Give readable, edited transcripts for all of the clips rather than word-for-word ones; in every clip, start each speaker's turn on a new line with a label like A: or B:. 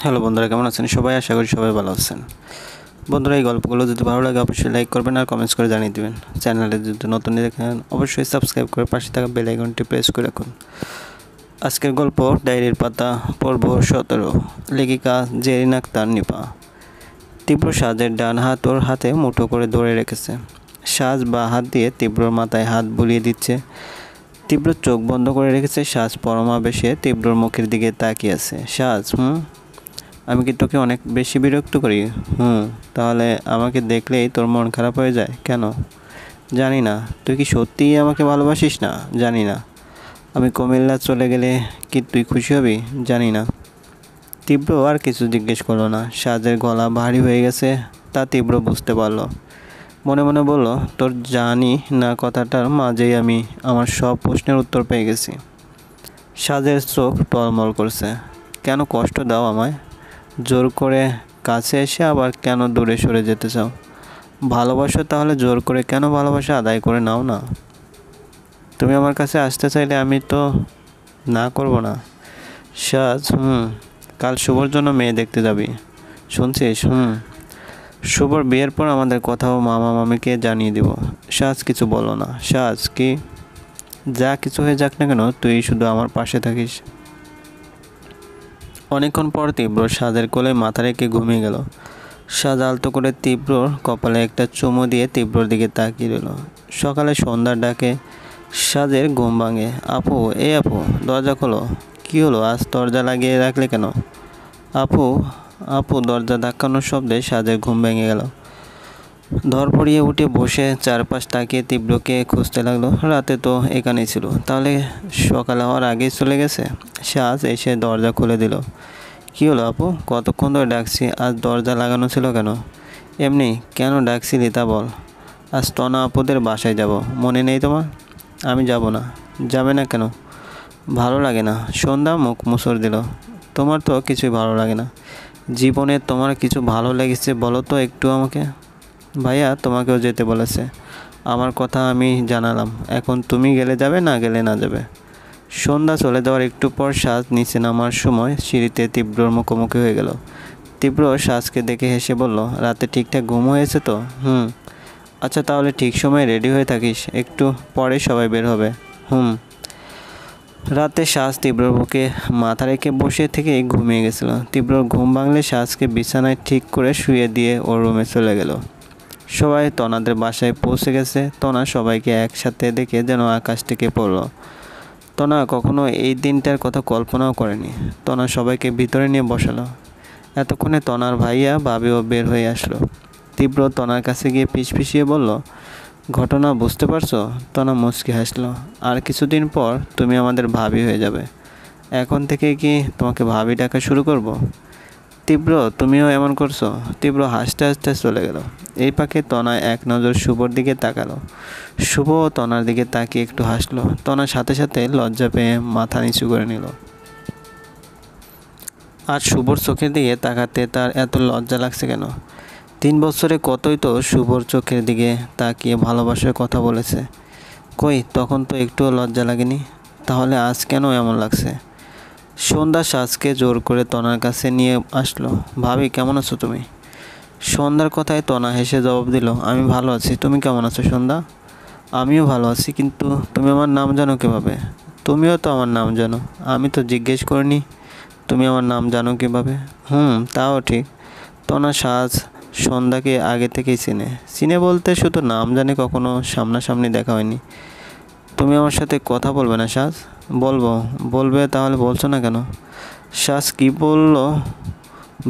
A: Hello বন্ধুরা, কেমন আছেন সবাই? আশা করি সবাই ভালো আছেন। বন্ধুরা, এই গল্পগুলো যদি ভালো লাগে অবশ্যই লাইক করবেন আর কমেন্টস করে জানিয়ে দেবেন। চ্যানেলে যদি নতুন দেখেন অবশ্যই সাবস্ক্রাইব করে পাশে থাকা বেল আইকনটি প্রেস করে রাখুন। আজকের গল্প ডায়েরির পাতা, পর্ব 17। লেখিকা জেরিন আক্তার নিপা। তীব্র সাজের ডান হাত ওর হাতে মুঠো করে ধরে রেখেছে। সাজ বা হাত দিয়ে তীব্রর মাথায় হাত বুলিয়ে দিচ্ছে। তীব্র চোখ বন্ধ করে রেখেছে। সাজ পরমাবেশে তীব্রর মুখের দিকে তাকিয়ে আছে। সাজ, আমি কি তোকে অনেক বেশি বিরক্ত করি? তাহলে আমাকে দেখলেই তোর মন খারাপ হয়ে যায় কেন? জানি না। তুই কি সত্যিই আমাকে ভালোবাসিস না? জানি না। আমি কুমিল্লা চলে গেলে কি তুই খুশি হবি? জানি না। তীব্র আর কিছু জিজ্ঞেস করলো না। সাজের গলা ভারী হয়ে গেছে, তা তীব্র বুঝতে পারলো। মনে মনে বলল, তোর জানি না কথাটার মাঝেই আমি আমার সব প্রশ্নের উত্তর পেয়ে গেছি। সাজের চোখ টলমল করছে। কেন কষ্ট দাও আমায়? জোর করে কাছে এসে আবার কেন দূরে সরে যেতে চাও? ভালোবাসো তাহলে জোর করে কেন ভালোবাসা আদায় করে নাও না? তুমি আমার কাছে আসতে চাইলে আমি তো না করব না। সাজ, কাল শুভর জন্য মেয়ে দেখতে যাবি, শুনছিস? শুভর বিয়ের পর আমাদের কথাও মামা মামিকে জানিয়ে দিব। সাজ কিছু বলো না। সাজ, কি? যা কিছু হয়ে যাক না কেন, তুই শুধু আমার পাশে থাকিস। অনেকক্ষণ পর তীব্র সাজের কোলে মাথা রেখে ঘুমিয়ে গেল। সাজ আলতো করে তীব্রর কপালে একটা চুমু দিয়ে তীব্রর দিকে তাকিয়ে রইল। সকালে সন্ধ্যার ডাকে সাজের ঘুম ভাঙে। আপু, আপু, দরজা খোলো। কী হলো, আজ দরজা লাগিয়ে রাখলে কেন? আপু, আপু, দরজা ধাক্কানোর শব্দে সাজের ঘুম ভেঙে গেল। ধরপড়িয়ে উঠে বসে চারপাশ তাকিয়ে তীব্রকে খুঁজতে লাগলো। রাতে তো এখানেই ছিল, তাহলে সকালে হওয়ার আগেই চলে গেছে। সাজ এসে দরজা খুলে দিল। কী হলো আপু, কতক্ষণ ধরে ডাকছি, আজ দরজা লাগানো ছিল কেন? এমনি। কেন ডাকছিলি তা বল। আজ টনা আপুদের বাসায় যাব, মনে নেই তোমার? আমি যাব না। যাবে না কেন? ভালো লাগে না। সন্ধ্যা মুখ মুসর দিল। তোমার তো কিছুই ভালো লাগে না। জীবনে তোমার কিছু ভালো লেগেছে বলো তো একটু আমাকে। ভাইয়া তোমাকেও যেতে বলেছে, আমার কথা আমি জানালাম। এখন তুমি গেলে যাবে, না গেলে না যাবে। সন্ধ্যা চলে যাওয়ার একটু পর সাজ নিচে নামার সময় সিঁড়িতে তীব্রর মুখোমুখি হয়ে গেল। তীব্র সাজকে দেখে হেসে বলল, রাতে ঠিকঠাক ঘুম হয়েছে তো? আচ্ছা, তাহলে ঠিক সময়ে রেডি হয়ে থাকিস, একটু পরে সবাই বের হবে। রাতে সাজ তীব্রর বুকে মাথা রেখে বসে থেকে ঘুমিয়ে গেছিল। তীব্রর ঘুম ভাঙলে সাজকে বিছানায় ঠিক করে শুয়ে দিয়ে ওর রুমে চলে গেল। সবাই তনাদের বাসায় পৌঁছে গেছে। তনা সবাইকে একসাথে দেখে যেন আকাশ থেকে পড়ল। তনা কখনো এই দিনটার কথা কল্পনাও করেনি। তনা সবাইকে ভিতরে নিয়ে বসালো। এতক্ষণে তনার ভাইয়া ভাবিও বের হয়ে আসলো। তীব্র তনার কাছে গিয়ে পিছপিছিয়ে বলল, ঘটনা বুঝতে পারছো? তনা মুচকি হাসলো। আর কিছুদিন পর তুমি আমাদের ভাবি হয়ে যাবে। এখন থেকে কি তোমাকে ভাবি ডাকা শুরু করব? তীব্র, তুমিও এমন করছো? তীব্র হাসতে হাসতে চলে গেল। এই পাকে তনা এক নজর শুভর দিকে তাকালো। শুভ তনার দিকে তাকিয়ে একটু হাসলো। তনার সাথে সাথে লজ্জা পেয়ে মাথা নিচু করে নিল। আর শুভর চোখের দিকে তাকাতে তার এত লজ্জা লাগছে কেন? 3 বছরে কতই তো শুভর চোখের দিকে তাকিয়ে ভালোবাসার কথা বলেছে। কই, তখন তো একটুও লজ্জা লাগেনি। তাহলে আজ কেন এমন লাগছে? সন্ধ্যা সাজকে জোর করে তনার কাছে নিয়ে আসলো। ভাবি, কেমন আছো তুমি? সন্ধ্যার কথায় তনা হেসে জবাব দিল, আমি ভালো আছি। তুমি কেমন আছো সন্ধ্যা? আমিও ভালো আছি, কিন্তু তুমি আমার নাম জানো কীভাবে? তুমিও তো আমার নাম জানো। আমি তো জিজ্ঞেস করিনি তুমি আমার নাম জানো কীভাবে। তাও ঠিক। তনা সাজ সন্ধ্যাকে আগে থেকেই চিনে বলতে শুধু নাম জানে, কখনো সামনাসামনি দেখা হয়নি। তুমি আমার সাথে কথা বলবে না সাজ? বলবে, তাহলে বলছো না কেন? সাজ কি বললো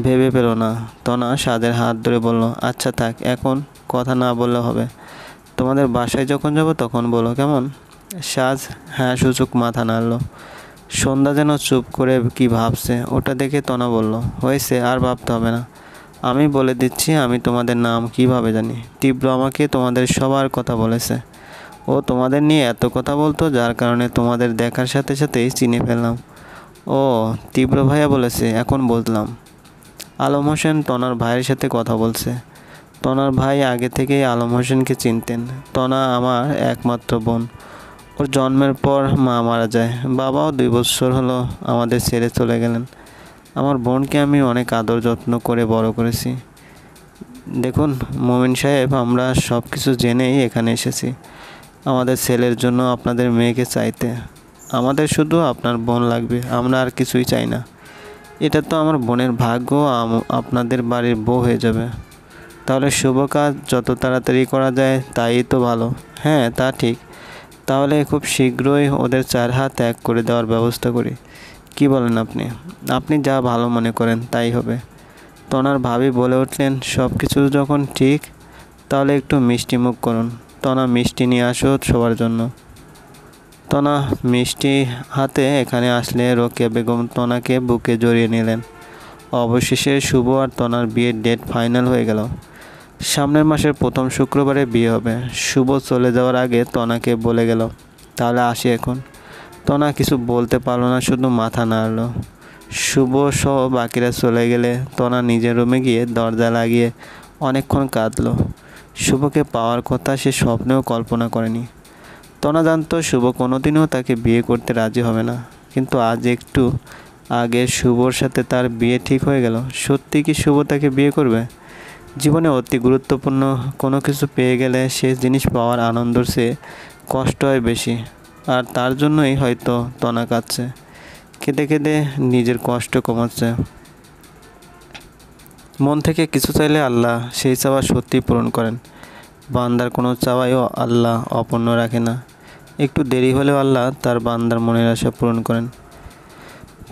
A: ভেবে পেল না। তনা সাজের হাত ধরে বলল, আচ্ছা থাক, এখন কথা না বললে হবে। তোমাদের বাসায় যখন যাব তখন বলো, কেমন? সাজ হ্যাঁ সূচক মাথা নাড়ল। সন্ধ্যা যেন চুপ করে কি ভাবছে, ওটা দেখে তনা বলল, হয়েছে, আর ভাবতে হবে না। আমি বলে দিচ্ছি আমি তোমাদের নাম কিভাবে জানি। তীব্র আমাকে তোমাদের সবার কথা বলেছে। ও তোমাদের নিয়ে এত কথা বলতো, যার কারণে তোমাদের দেখার সাথে সাথেই চিনে ফেললাম। ও, তীব্র ভাইয়া বলেছে, এখন বললাম। আলম হোসেন তনার ভাইয়ের সাথে কথা বলছে। তনার ভাই আগে থেকেই আলম হোসেনকে চিনতেন। তনা আমার একমাত্র বোন। ওর জন্মের পর মা মারা যায়। বাবাও 2 বছর হলো আমাদের ছেড়ে চলে গেলেন। আমার বোনকে আমি অনেক আদর যত্ন করে বড় করেছি। দেখুন মোমিন সাহেব, আমরা সব কিছু জেনেই এখানে এসেছি আমাদের ছেলের জন্য আপনাদের মেয়েকে চাইতে। আমাদের শুধু আপনার বোন লাগবে, আমরা আর কিছুই চাই না। এটা তো আমার বোনের ভাগ্য, আপনাদের বাড়ির বউ হয়ে যাবে। তাহলে শুভ কাজ যত তাড়াতাড়ি করা যায় তাই তো ভালো। হ্যাঁ, তা ঠিক। তাহলে খুব শীঘ্রই ওদের 4 হাত এক করে দেওয়ার ব্যবস্থা করি। কি বলেন আপনি? আপনি যা ভালো মনে করেন তাই হবে। তনার ভাবি বলে উঠলেন, সব কিছু যখন ঠিক তাহলে একটু মিষ্টি মুখ করুন। তনা, মিষ্টি নিয়ে আসো সবার জন্য। তনা মিষ্টি হাতে এখানে আসলে রোকেয়া বেগম তনাকে বুকে জড়িয়ে নিলেন। অবশেষে শুভ আর তনার বিয়ের ডেট ফাইনাল হয়ে গেল। সামনের মাসের প্রথম শুক্রবারে বিয়ে হবে। শুভ চলে যাওয়ার আগে তনাকে বলে গেল, তাহলে আসি এখন। তনা কিছু বলতে পারল না, শুধু মাথা নাড়ল। শুভ সহ বাকিরা চলে গেলে তনা নিজের রুমে গিয়ে দরজা লাগিয়ে অনেকক্ষণ কাঁদল। শুভকে পাওয়ার কথা সে স্বপ্নেও কল্পনা করেনি। তনা জানত শুভ কোনোদিনও তাকে বিয়ে করতে রাজি হবে না, কিন্তু আজ একটু আগে শুভর সাথে তার বিয়ে ঠিক হয়ে গেল। সত্যি কি শুভ তাকে বিয়ে করবে? জীবনে অতি গুরুত্বপূর্ণ কোনো কিছু পেয়ে গেলে সে জিনিস পাওয়ার আনন্দর চেয়ে কষ্ট হয় বেশি, আর তার জন্যই হয়তো তনা কাঁদছে। কেঁদে কেঁদে নিজের কষ্ট কমাচ্ছে। মন থেকে কিছু চাইলে আল্লাহ সেই চাওয়া সত্যি পূরণ করেন। বান্দার কোনো চাওয়াইও আল্লাহ অপূর্ণ রাখে না। একটু দেরি হলেও আল্লাহ তার বান্দার মনের আশা পূরণ করেন।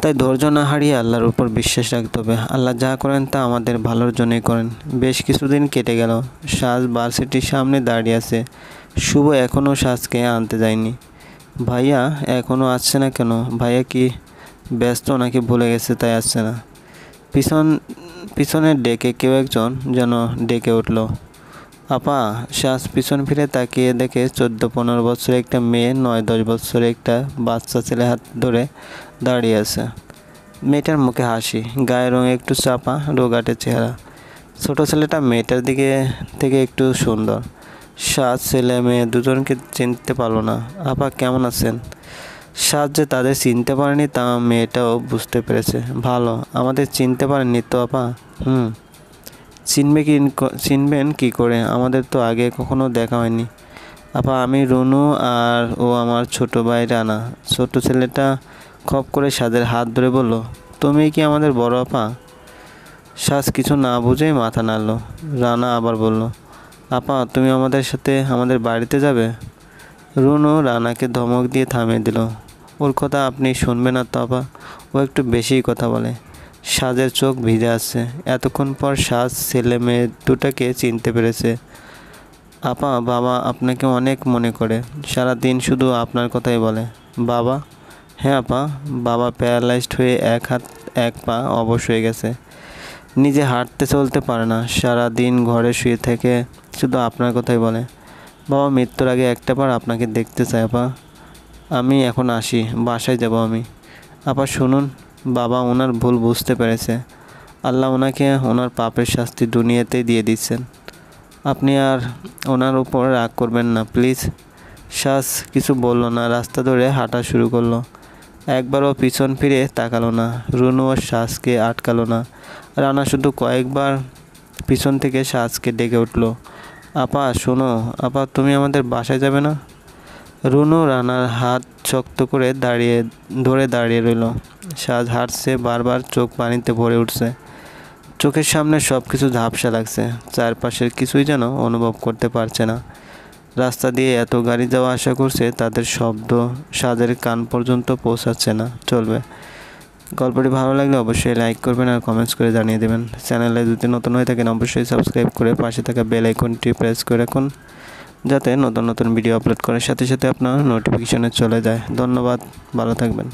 A: তাই ধৈর্য না হারিয়ে আল্লাহর উপর বিশ্বাস রাখতে হবে। আল্লাহ যা করেন তা আমাদের ভালোর জন্যই করেন। বেশ কিছুদিন কেটে গেল। সাজ ভার্সিটির সামনে দাঁড়িয়ে আছে। শুভ এখনও সাজকে আনতে যায়নি। ভাইয়া এখনও আসছে না কেন? ভাইয়া কি ব্যস্ত নাকি ভুলে গেছে তাই আসছে না? পিছনের ডেকে কেউ একজন যেন ডেকে উঠল। আপা। সাজ পিছন ফিরে তাকিয়ে দেখে 14-15 বছরের একটা মেয়ে 9-10 বছরের একটা বাচ্চা ছেলে হাত ধরে দাঁড়িয়ে আছে। মেয়েটার মুখে হাসি, গায়ের রঙে একটু চাপা, রোগাটে চেহারা। ছোট ছেলেটা মেয়েটার দিকে থেকে একটু সুন্দর। সাজ ছেলে মেয়ে দুজনকে চিনতে পারল না। আপা কেমন আছেন? সাজ যে তাদের চিনতে পারেনি তা মেয়েটাও বুঝতে পেরেছে। ভালো। আমাদের চিনতে পারেননি তো আপা? চিনবেন কি করে? আমাদের তো আগে কখনো দেখা হয়নি। আপা, আমি রুনু, আর ও আমার ছোট ভাই রানা। ছোট ছেলেটা খপ করে সাজের হাত ধরে বলল, তুমি কি আমাদের বড় আপা? সাজ কিছু না বুঝেই মাথা নাড়ল। রানা আবার বলল, আপা তুমি আমাদের সাথে আমাদের বাড়িতে যাবে? রুনু রানাকে ধমক দিয়ে থামিয়ে দিল। ওর কথা আপনি শুনবেন না তো আপা, ও একটু বেশিই কথা বলে। সাজের চোখ ভিজে আসছে। এতক্ষণ পর সাজ ছেলে মেয়ে দুটাকে চিনতে পেরেছে। আপা, বাবা আপনাকে অনেক মনে করে, সারা দিন শুধু আপনার কথাই বলে। বাবা? হ্যাঁ আপা, বাবা প্যারালাইজড হয়ে এক হাত এক পা অবশ হয়ে গেছে। নিজে হাঁটতে চলতে পারে না, সারা দিন ঘরে শুয়ে থেকে শুধু আপনার কথাই বলে। বাবা মৃত্যুর আগে একটাবার আপনাকে দেখতে চাই আপা। আমি এখন আসি, বাসায় যাব আমি। আপা শুনুন, বাবা ওনার ভুল বুঝতে পেরেছে। আল্লাহ ওনাকে ওনার পাপের শাস্তি দুনিয়াতেই দিয়ে দিচ্ছেন। আপনি আর ওনার উপর রাগ করবেন না প্লিজ। সাজ কিছু বলল না, রাস্তা ধরে হাঁটা শুরু করলো। একবারও পিছন ফিরে তাকালো না। রুনু ও সাজকে আটকালো না। রানা শুধু কয়েকবার পিছন থেকে সাজকে ডেকে উঠল, আপা শোনো। আপা তুমি আমাদের বাসায় যাবে না? রুনু রানার হাত শক্ত করে ধরে দাঁড়িয়ে রইল। সাজ হাঁটছে, বারবার চোখ পানিতে ভরে উঠছে। চোখের সামনে সব কিছু ঝাপসা লাগছে। চারপাশের কিছুই যেন অনুভব করতে পারছে না। রাস্তা দিয়ে এত গাড়ি যাওয়া আসা করছে, তাদের শব্দ সাজের কান পর্যন্ত পৌঁছাচ্ছে না। চলবে। গল্পটি ভালো লাগলে অবশ্যই লাইক করবেন আর কমেন্টস করে জানিয়ে দেবেন। চ্যানেলে যদি নতুন হয়ে থাকেন অবশ্যই সাবস্ক্রাইব করে পাশে থাকা বেল আইকনটি প্রেস করে রাখুন, যাতে নতুন নতুন ভিডিও আপলোড করার সাথে সাথে আপনার নোটিফিকেশনে চলে যায়। ধন্যবাদ, ভালো থাকবেন।